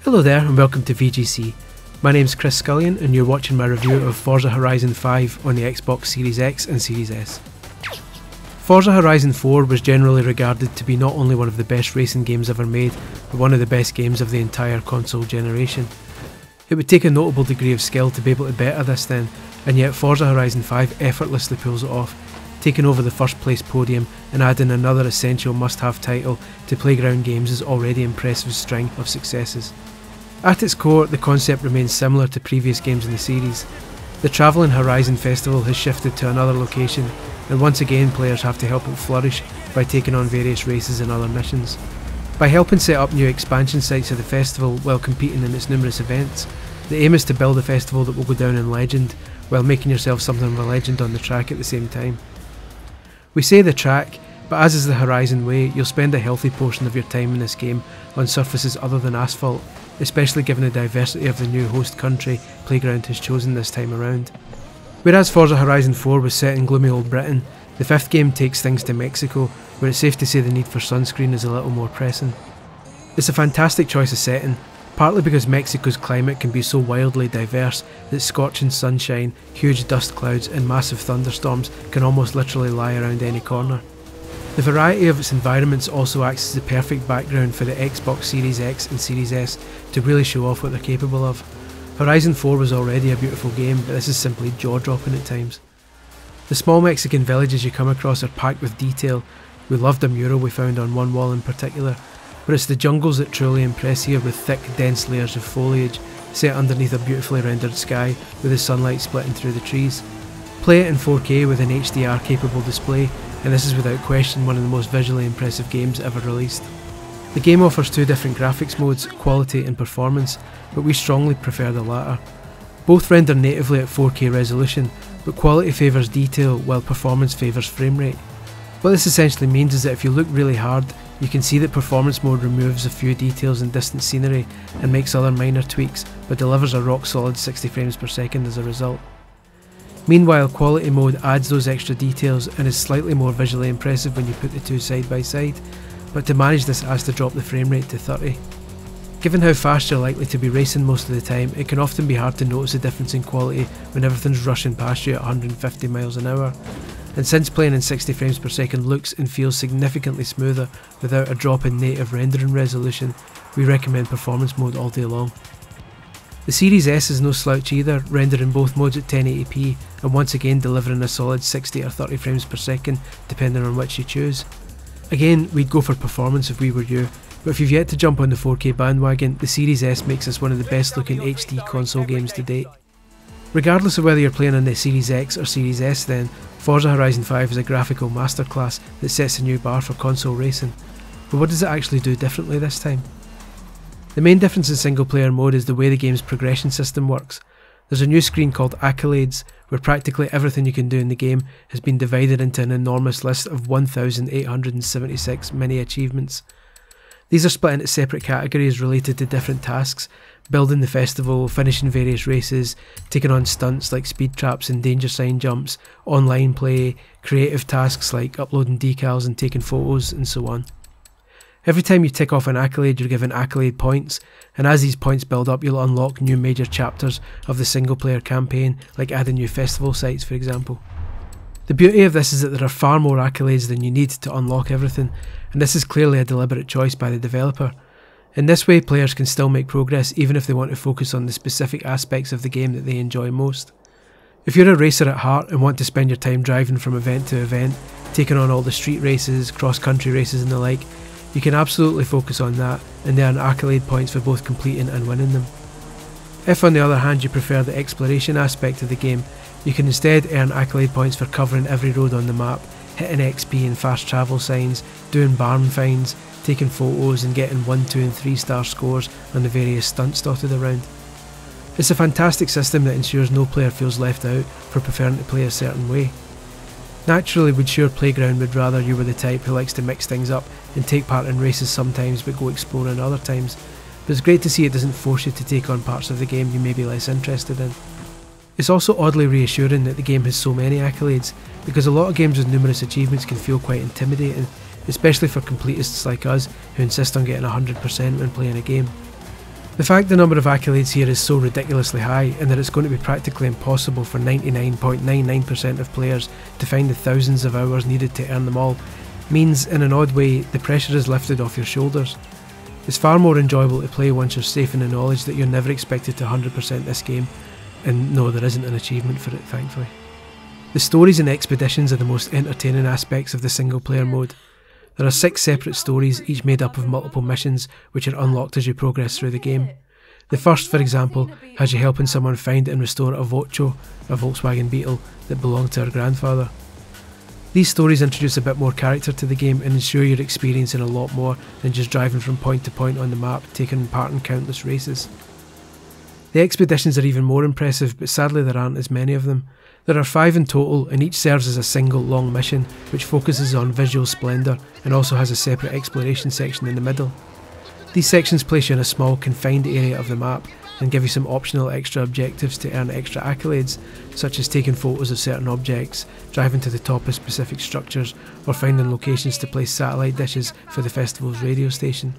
Hello there and welcome to VGC. My name's Chris Scullion and you're watching my review of Forza Horizon 5 on the Xbox Series X and Series S. Forza Horizon 4 was generally regarded to be not only one of the best racing games ever made, but one of the best games of the entire console generation. It would take a notable degree of skill to be able to better this then, and yet Forza Horizon 5 effortlessly pulls it off, taking over the first place podium and adding another essential must-have title to Playground Games' already impressive string of successes. At its core, the concept remains similar to previous games in the series. The Travelling Horizon Festival has shifted to another location, and once again players have to help it flourish by taking on various races and other missions. By helping set up new expansion sites of the festival while competing in its numerous events, the aim is to build a festival that will go down in legend, while making yourself something of a legend on the track at the same time. We say the track, but as is the Horizon way, you'll spend a healthy portion of your time in this game on surfaces other than asphalt, especially given the diversity of the new host country Playground has chosen this time around. Whereas Forza Horizon 4 was set in gloomy old Britain, the fifth game takes things to Mexico, where it's safe to say the need for sunscreen is a little more pressing. It's a fantastic choice of setting, partly because Mexico's climate can be so wildly diverse that scorching sunshine, huge dust clouds and massive thunderstorms can almost literally lie around any corner. The variety of its environments also acts as the perfect background for the Xbox Series X and Series S to really show off what they're capable of. Horizon 4 was already a beautiful game, but this is simply jaw-dropping at times. The small Mexican villages you come across are packed with detail. We loved a mural we found on one wall in particular, but it's the jungles that truly impress here, with thick, dense layers of foliage set underneath a beautifully rendered sky with the sunlight splitting through the trees. Play it in 4K with an HDR capable display, and this is without question one of the most visually impressive games ever released. The game offers two different graphics modes, quality and performance, but we strongly prefer the latter. Both render natively at 4K resolution, but quality favours detail while performance favours frame rate. What this essentially means is that if you look really hard, you can see that performance mode removes a few details in distant scenery and makes other minor tweaks, but delivers a rock solid 60 frames per second as a result. Meanwhile, quality mode adds those extra details and is slightly more visually impressive when you put the two side by side, but to manage this it has to drop the frame rate to 30. Given how fast you're likely to be racing most of the time, it can often be hard to notice a difference in quality when everything's rushing past you at 150 miles an hour. And since playing in 60 frames per second looks and feels significantly smoother without a drop in native rendering resolution, we recommend performance mode all day long. The Series S is no slouch either, rendering both modes at 1080p and once again delivering a solid 60 or 30 frames per second depending on which you choose. Again, we'd go for performance if we were you, but if you've yet to jump on the 4K bandwagon, the Series S makes this one of the best looking HD console games to date. Regardless of whether you're playing on the Series X or Series S then, Forza Horizon 5 is a graphical masterclass that sets a new bar for console racing. But what does it actually do differently this time? The main difference in single player mode is the way the game's progression system works. There's a new screen called Accolades, where practically everything you can do in the game has been divided into an enormous list of 1,876 mini achievements. These are split into separate categories related to different tasks: building the festival, finishing various races, taking on stunts like speed traps and danger sign jumps, online play, creative tasks like uploading decals and taking photos, and so on. Every time you tick off an accolade, you're given accolade points, and as these points build up, you'll unlock new major chapters of the single player campaign, like adding new festival sites for example. The beauty of this is that there are far more accolades than you need to unlock everything, and this is clearly a deliberate choice by the developer. In this way, players can still make progress even if they want to focus on the specific aspects of the game that they enjoy most. If you're a racer at heart and want to spend your time driving from event to event, taking on all the street races, cross-country races and the like, you can absolutely focus on that and earn accolade points for both completing and winning them. If on the other hand you prefer the exploration aspect of the game, you can instead earn accolade points for covering every road on the map, hitting XP and fast travel signs, doing barn finds, taking photos and getting 1, 2 and 3 star scores on the various stunts dotted around. It's a fantastic system that ensures no player feels left out for preferring to play a certain way. Naturally, we'd sure Playground would rather you were the type who likes to mix things up and take part in races sometimes but go exploring other times, but it's great to see it doesn't force you to take on parts of the game you may be less interested in. It's also oddly reassuring that the game has so many accolades, because a lot of games with numerous achievements can feel quite intimidating, especially for completists like us who insist on getting 100% when playing a game. The fact the number of accolades here is so ridiculously high, and that it's going to be practically impossible for 99.99% of players to find the thousands of hours needed to earn them all, means in an odd way the pressure is lifted off your shoulders. It's far more enjoyable to play once you're safe in the knowledge that you're never expected to 100% this game, and no, there isn't an achievement for it, thankfully. The stories and expeditions are the most entertaining aspects of the single player mode. There are 6 separate stories, each made up of multiple missions which are unlocked as you progress through the game. The first, for example, has you helping someone find and restore a Vocho, a Volkswagen Beetle, that belonged to her grandfather. These stories introduce a bit more character to the game and ensure you're experiencing a lot more than just driving from point to point on the map, taking part in countless races. The expeditions are even more impressive, but sadly there aren't as many of them. There are 5 in total, and each serves as a single long mission which focuses on visual splendour and also has a separate exploration section in the middle. These sections place you in a small confined area of the map and give you some optional extra objectives to earn extra accolades, such as taking photos of certain objects, driving to the top of specific structures, or finding locations to place satellite dishes for the festival's radio station.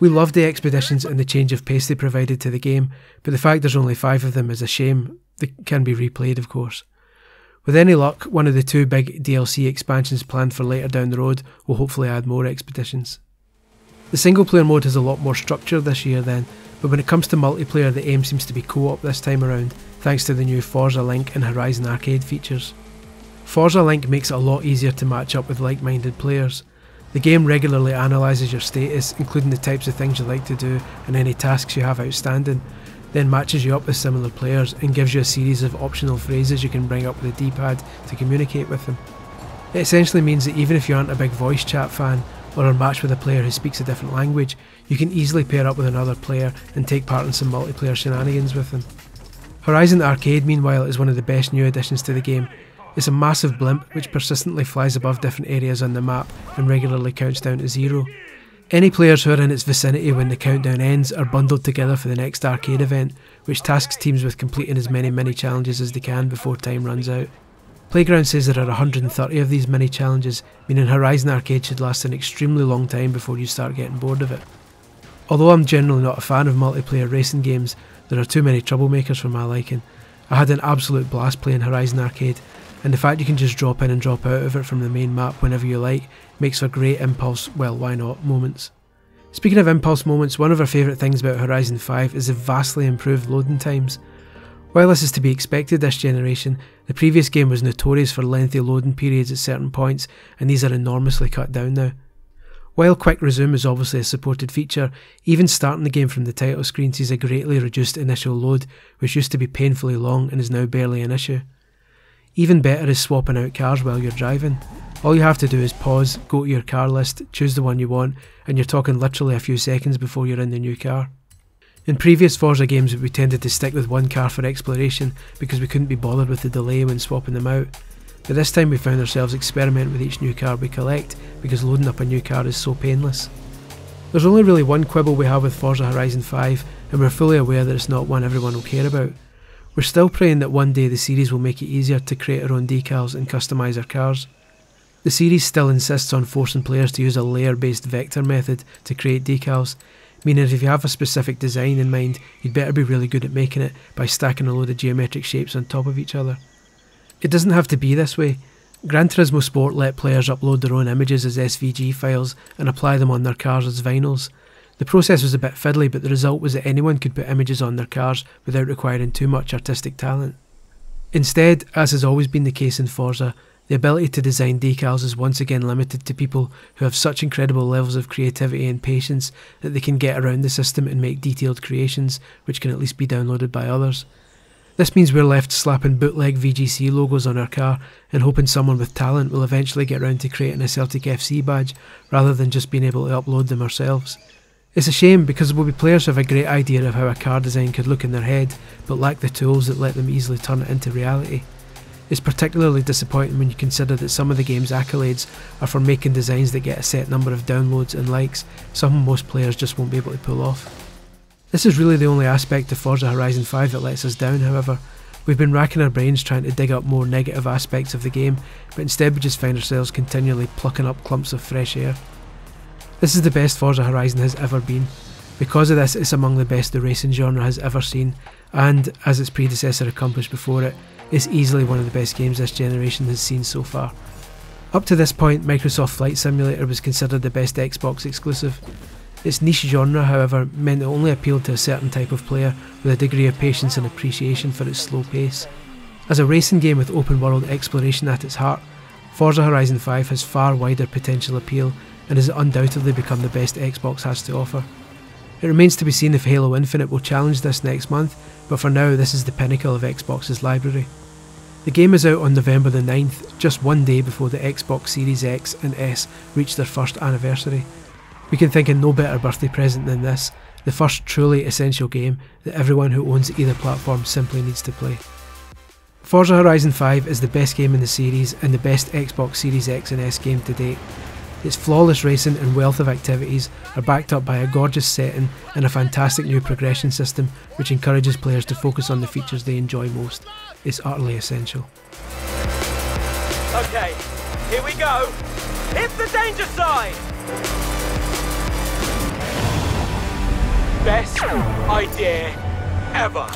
We loved the expeditions and the change of pace they provided to the game, but the fact there's only 5 of them is a shame. They can be replayed, of course. With any luck, one of the 2 big DLC expansions planned for later down the road will hopefully add more expeditions. The single player mode has a lot more structure this year then, but when it comes to multiplayer the aim seems to be co-op this time around, thanks to the new Forza Link and Horizon Arcade features. Forza Link makes it a lot easier to match up with like-minded players. The game regularly analyses your status, including the types of things you like to do and any tasks you have outstanding, then matches you up with similar players and gives you a series of optional phrases you can bring up with the D-pad to communicate with them. It essentially means that even if you aren't a big voice chat fan or are matched with a player who speaks a different language, you can easily pair up with another player and take part in some multiplayer shenanigans with them. Horizon Arcade, meanwhile, is one of the best new additions to the game. It's a massive blimp which persistently flies above different areas on the map and regularly counts down to 0. Any players who are in its vicinity when the countdown ends are bundled together for the next arcade event, which tasks teams with completing as many mini-challenges as they can before time runs out. Playground says there are 130 of these mini-challenges, meaning Horizon Arcade should last an extremely long time before you start getting bored of it. Although I'm generally not a fan of multiplayer racing games, there are too many troublemakers for my liking. I had an absolute blast playing Horizon Arcade, and the fact you can just drop in and drop out of it from the main map whenever you like makes for great impulse, well why not, moments. Speaking of impulse moments, one of our favourite things about Horizon 5 is the vastly improved loading times. While this is to be expected this generation, the previous game was notorious for lengthy loading periods at certain points, and these are enormously cut down now. While Quick Resume is obviously a supported feature, even starting the game from the title screen sees a greatly reduced initial load, which used to be painfully long and is now barely an issue. Even better is swapping out cars while you're driving. All you have to do is pause, go to your car list, choose the one you want, and you're talking literally a few seconds before you're in the new car. In previous Forza games we tended to stick with one car for exploration because we couldn't be bothered with the delay when swapping them out, but this time we found ourselves experimenting with each new car we collect because loading up a new car is so painless. There's only really one quibble we have with Forza Horizon 5, and we're fully aware that it's not one everyone will care about. We're still praying that one day the series will make it easier to create our own decals and customise our cars. The series still insists on forcing players to use a layer-based vector method to create decals, meaning if you have a specific design in mind, you'd better be really good at making it by stacking a load of geometric shapes on top of each other. It doesn't have to be this way. Gran Turismo Sport let players upload their own images as SVG files and apply them on their cars as vinyls. The process was a bit fiddly, but the result was that anyone could put images on their cars without requiring too much artistic talent. Instead, as has always been the case in Forza, the ability to design decals is once again limited to people who have such incredible levels of creativity and patience that they can get around the system and make detailed creations which can at least be downloaded by others. This means we're left slapping bootleg VGC logos on our car and hoping someone with talent will eventually get around to creating a Celtic FC badge rather than just being able to upload them ourselves. It's a shame because there will be players who have a great idea of how a car design could look in their head but lack the tools that let them easily turn it into reality. It's particularly disappointing when you consider that some of the game's accolades are for making designs that get a set number of downloads and likes, something most players just won't be able to pull off. This is really the only aspect of Forza Horizon 5 that lets us down, however. We've been racking our brains trying to dig up more negative aspects of the game, but instead we just find ourselves continually plucking up clumps of fresh air. This is the best Forza Horizon has ever been. Because of this, it's among the best the racing genre has ever seen, and, as its predecessor accomplished before it, it's easily one of the best games this generation has seen so far. Up to this point, Microsoft Flight Simulator was considered the best Xbox exclusive. Its niche genre, however, meant it only appealed to a certain type of player with a degree of patience and appreciation for its slow pace. As a racing game with open world exploration at its heart, Forza Horizon 5 has far wider potential appeal and has undoubtedly become the best Xbox has to offer. It remains to be seen if Halo Infinite will challenge this next month, but for now this is the pinnacle of Xbox's library. The game is out on November the 9th, just one day before the Xbox Series X and S reach their first anniversary. We can think of no better birthday present than this, the first truly essential game that everyone who owns either platform simply needs to play. Forza Horizon 5 is the best game in the series and the best Xbox Series X and S game to date. Its flawless racing and wealth of activities are backed up by a gorgeous setting and a fantastic new progression system which encourages players to focus on the features they enjoy most. It's utterly essential. Okay, here we go. Hit the danger sign! Best idea ever.